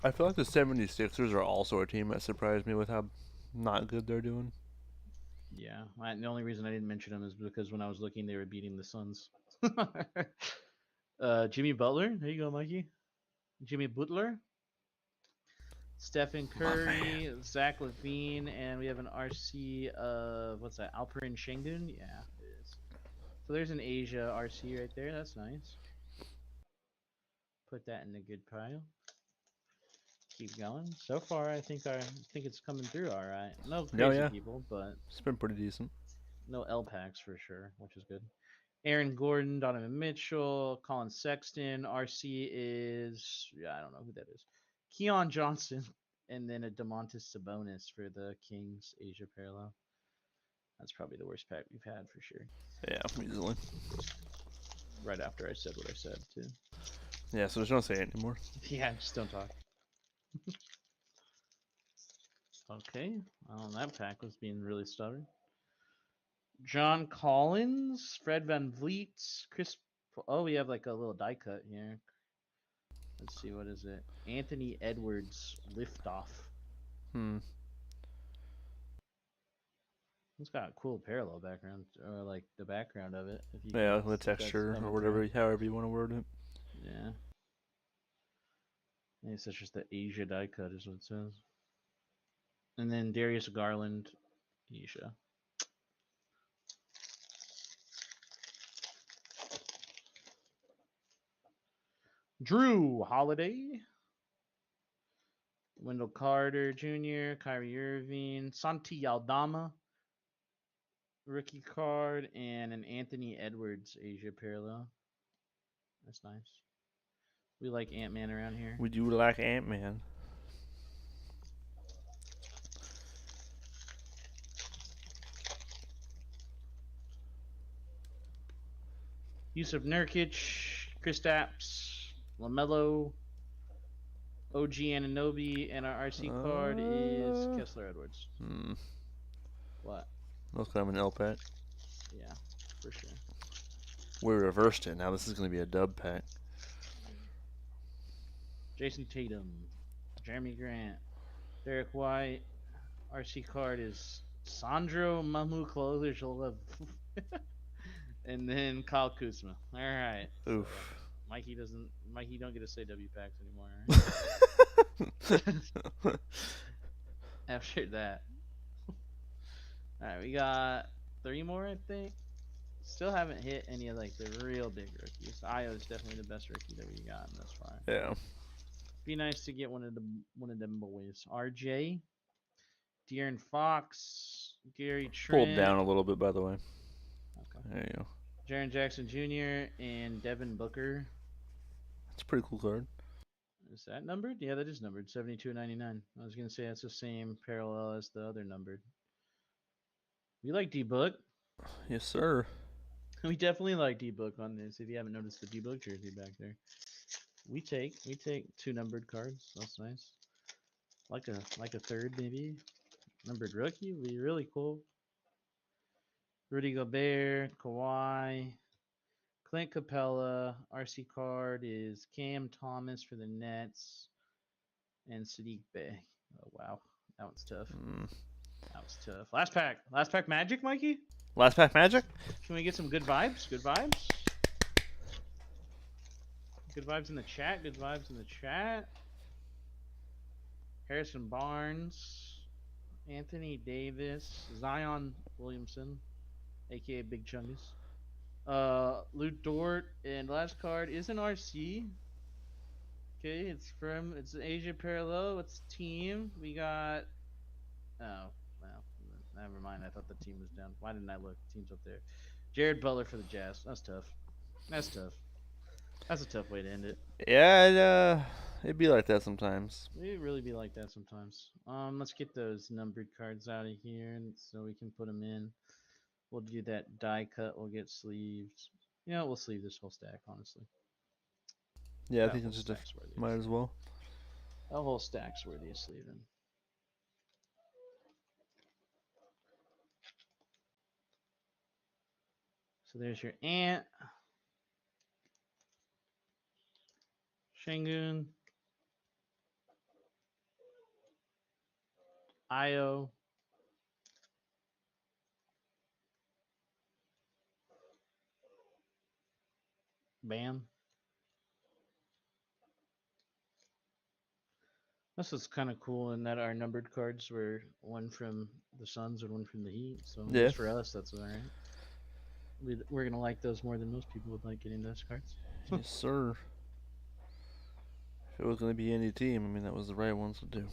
I feel like the 76ers are also a team that surprised me with how not good they're doing. Yeah, the only reason I didn't mention them is because when I was looking, they were beating the Suns. Jimmy Butler, there you go, Mikey. Jimmy Butler, Stephen My man. Curry, Zach Levine, and we have an RC of what's that? Alperen Şengün. Yeah, it is. So there's an Asia RC right there. That's nice. Put that in the good pile. Keep going. So far, I think it's coming through all right. No No, crazy yeah. people, but It's been pretty decent. no L packs for sure, which is good. Aaron Gordon, Donovan Mitchell, Colin Sexton. RC is I don't know who that is. Keon Johnson, and then a Demontis Sabonis for the Kings Asia parallel. That's probably the worst pack we've had for sure. Yeah, easily. Right after I said what I said too. Yeah, so there's no say it anymore. Yeah, just don't talk. Okay, that pack was being really stubborn. John Collins, Fred Van Vliet, Chris. Oh, we have like a little die cut here. Let's see, what is it? Anthony Edwards, Liftoff. Hmm. It's got a cool parallel background, or like the background of it. If you Yeah, can, the if that's texture or coming through. whatever, however you want to word it. Yeah. I guess that's just the Asia die cut, is what it says. And then Darius Garland, Asia. Drew Holiday, Wendell Carter Jr., Kyrie Irving, Santi Aldama, rookie card, and an Anthony Edwards Asia parallel. That's nice. We like Ant Man around here. We do like Ant-Man. Yusuf Nurkic, Kristaps, LaMelo, OG Ananobi, and our RC card is Kessler Edwards. What? That's kind of an L pack. Yeah, for sure. We reversed it. Now this is going to be a dub pack. Jason Tatum, Jeremy Grant, Derek White. RC card is Sandro Mamukelov. And then Kyle Kuzma. All right. So Oof. Mikey don't get to say W packs anymore. Right? After that. All right, we got 3 more, I think. Still haven't hit any of like the real big rookies. Io is definitely the best rookie that we got thus far. Yeah. Be nice to get one of them boys. RJ, De'Aaron Fox, Gary Pulled down Trent. a little bit, by the way. Okay. There you go. Jaren Jackson Jr. and Devin Booker. That's a pretty cool card. Is that numbered? Yeah, that is numbered. 72.99. I was gonna say that's the same parallel as the other numbered. We like D Book. Yes, sir. We definitely like D Book on this. If you haven't noticed the D Book jersey back there, we take 2 numbered cards. That's nice. Like a third maybe. Numbered rookie would be really cool. Rudy Gobert, Kawhi, Clint Capella. RC card is Cam Thomas for the Nets and Sadiq Bey. Oh wow, that one's tough. That was tough. Last pack. Last pack Magic, Mikey? Last pack Magic? Can we get some good vibes? Good vibes? Good vibes in the chat. Good vibes in the chat. Harrison Barnes, Anthony Davis, Zion Williamson, aka Big Chungus. Lou Dort, and last card is an RC. Okay, it's Asia Parallel. It's team. We got oh well, never mind. I thought the team was down. Why didn't I look? Team's up there. Jared Butler for the Jazz. That's tough. That's tough. That's a tough way to end it. Yeah, it'd be like that sometimes. It really be like that sometimes. Let's get those numbered cards out of here, so we can put them in. We'll do that die cut. We'll get sleeves. You know, we'll sleeve this whole stack. Honestly, Yeah, I that think whole it's just stack's worthy. might as well. That whole stack's worthy of sleeving. So there's your Ant, Shengun, Io, Bam. This is kind of cool in that our numbered cards were one from the Suns and one from the Heat. So at Yeah. least for us, that's all right. We're gonna like those more than most people would like getting those cards. Yes, sir. If it was going to be any team, I mean, that was the right ones to do.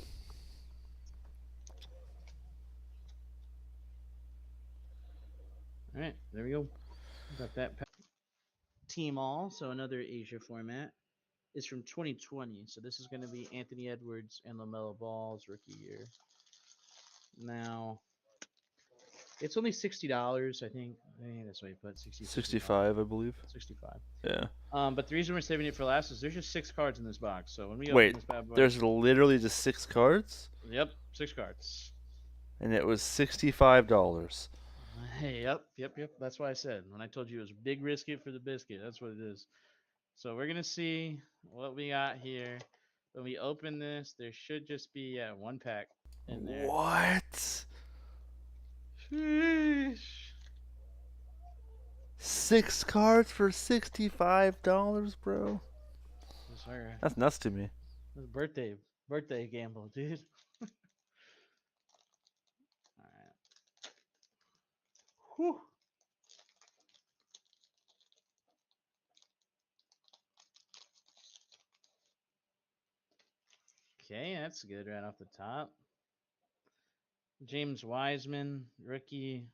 All right, there we go. Got that. Tmall, so another Asia format, is from 2020. So this is going to be Anthony Edwards and LaMelo Ball's rookie year. Now, it's only $60, I think. I think that's what you put 65, I believe. 65. Yeah. But the reason we're saving it for last is there's just 6 cards in this box. So when we Wait, open this bad boy, there's literally just 6 cards? yep, 6 cards. And it was $65. Hey, yep. That's why I said when I told you it was big biscuit for the biscuit. That's what it is. So we're gonna see what we got here. When we open this, there should just be one pack in there. What? Sheesh. 6 cards for $65, bro? Yes, sir. That's nuts to me. It's a birthday gamble, dude. All right. Whew. Okay, that's good right off the top. James Wiseman, rookie.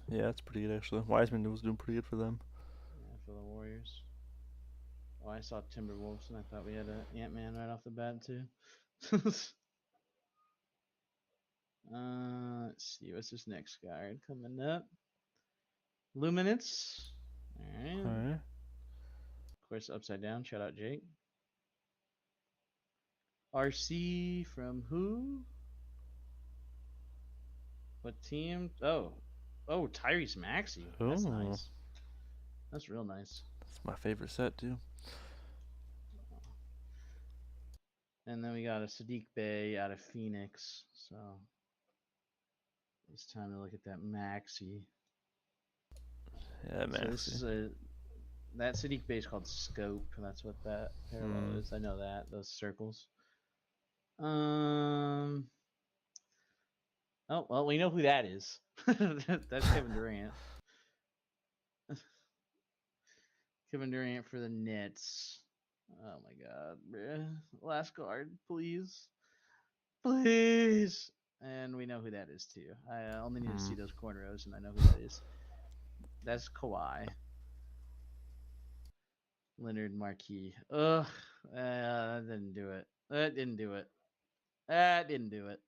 Yeah, that's pretty good, actually. Wiseman was doing pretty good for them. Yeah, for the Warriors. Oh, I saw Timberwolves, and I thought we had an Ant-Man right off the bat, too. Let's see. What's this next card coming up? Luminance. All right. Alright. Of course, upside down. Shout out Jake. RC from who? What team? Oh, Tyrese Maxey. That's nice. That's real nice. That's my favorite set, too. And then we got a Sadiq Bey out of Phoenix. So it's time to look at that Maxey. Yeah, man. So this is that Sadiq Bey is called Scope. That's what that parallel is. I know that, those circles. Oh well, we know who that is. That's Kevin Durant. Kevin Durant for the Nets. Oh my god, bruh. Last card, please. Please. And we know who that is too. I only need to see those cornrows and I know who that is. That's Kawhi. Leonard Marquis. Ugh. That didn't do it. That didn't do it. That didn't do it.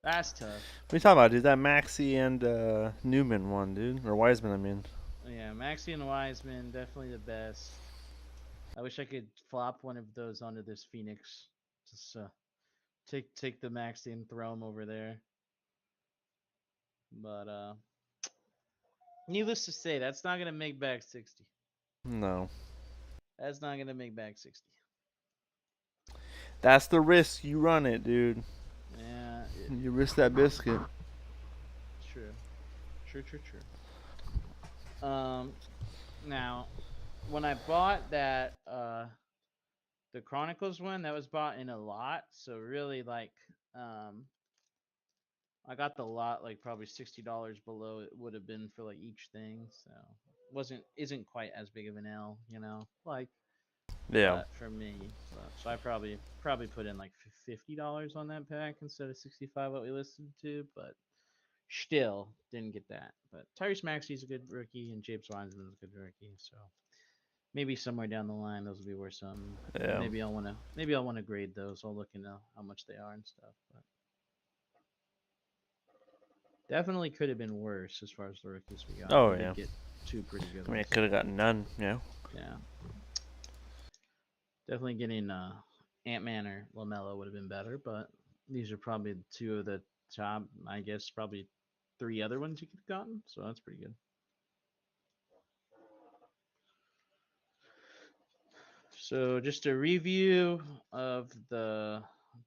That's tough. What are you talking about, dude? That Maxey and Newman one, dude. Or Wiseman, I mean. Yeah, Maxey and Wiseman, definitely the best. I wish I could flop one of those onto this Phoenix. Just take the Maxey and throw him over there. But Needless to say, that's not gonna make back 60. No. That's not gonna make back 60. That's the risk you run it, dude. Yeah, You risk that biscuit. true, true. Now when I bought that, the Chronicles one, that was bought in a lot, so really like, um, I got the lot like probably $60 below it would have been for like each thing, so wasn't isn't quite as big of an L, like, Yeah. but for me, so I probably put in like $50 on that pack instead of 65 what we listed to, but still didn't get that. But Tyrese Maxey's a good rookie and James Wiseman's a good rookie, so maybe somewhere down the line those will be worth some. Yeah. Maybe I'll want to grade those. I'll look into how much they are and stuff, but definitely could have been worse as far as the rookies we got. Oh We yeah. did get two pretty good I mean, I ones. could have gotten none. Yeah, definitely getting Ant Man or Lamelo would have been better, but these are probably two of the top. I guess probably three other ones you could have gotten, so that's pretty good. So just a review of the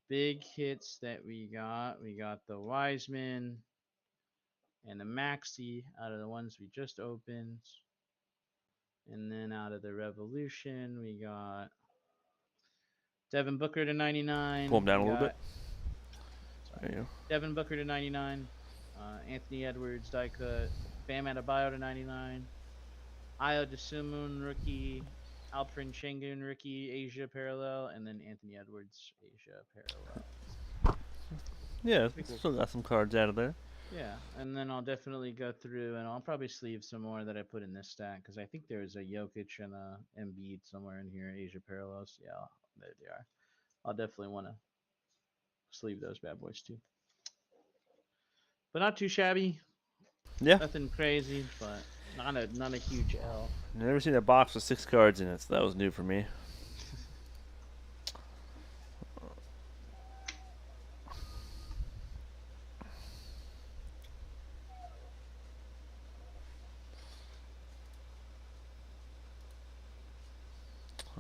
big hits that we got. We got the Wiseman and the Maxi out of the ones we just opened. And then out of the Revolution, we got Devin Booker to Pull 99. them down a We little bit. got, sorry, There you Devin Booker to 99. Anthony Edwards die cut. Bam Adebayo to 99. Ayo Desumun rookie. Alperen Şengün rookie Asia parallel, and then Anthony Edwards Asia parallel. go. Yeah, I think we'll, still got some cards out of there. yeah, and then I'll definitely go through and I'll probably sleeve some more that I put in this stack because I think there's a Jokic and a Embiid somewhere in here, Asia parallels. Yeah, there they are. I'll definitely want to sleeve those bad boys too. But not too shabby, Yeah. nothing crazy, but not a huge L. Never seen a box with 6 cards in it, so that was new for me.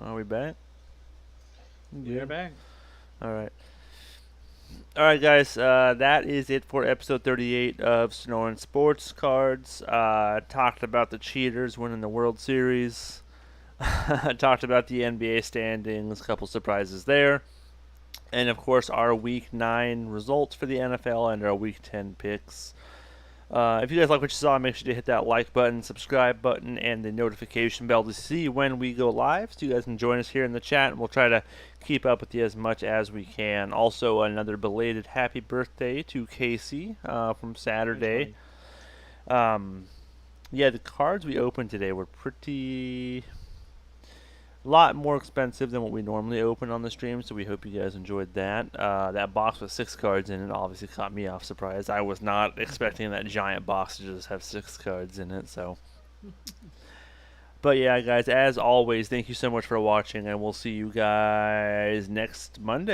Are we back? We are back. All right. All right, guys. That is it for episode 38 of Sonoran Sports Cards. Talked about the cheaters winning the World Series. Talked about the NBA standings. A couple surprises there. And, of course, our Week 9 results for the NFL and our Week 10 picks. If you guys like what you saw, make sure to hit that like button, subscribe button, and the notification bell to see when we go live so you guys can join us here in the chat, and we'll try to keep up with you as much as we can. Also, another belated happy birthday to Casey from Saturday. Yeah, the cards we opened today were pretty... a lot more expensive than what we normally open on the stream, so we hope you guys enjoyed that. That box with 6 cards in it obviously caught me off surprise. I was not expecting that giant box to just have 6 cards in it, so... But yeah, guys, as always, thank you so much for watching, and we'll see you guys next Monday.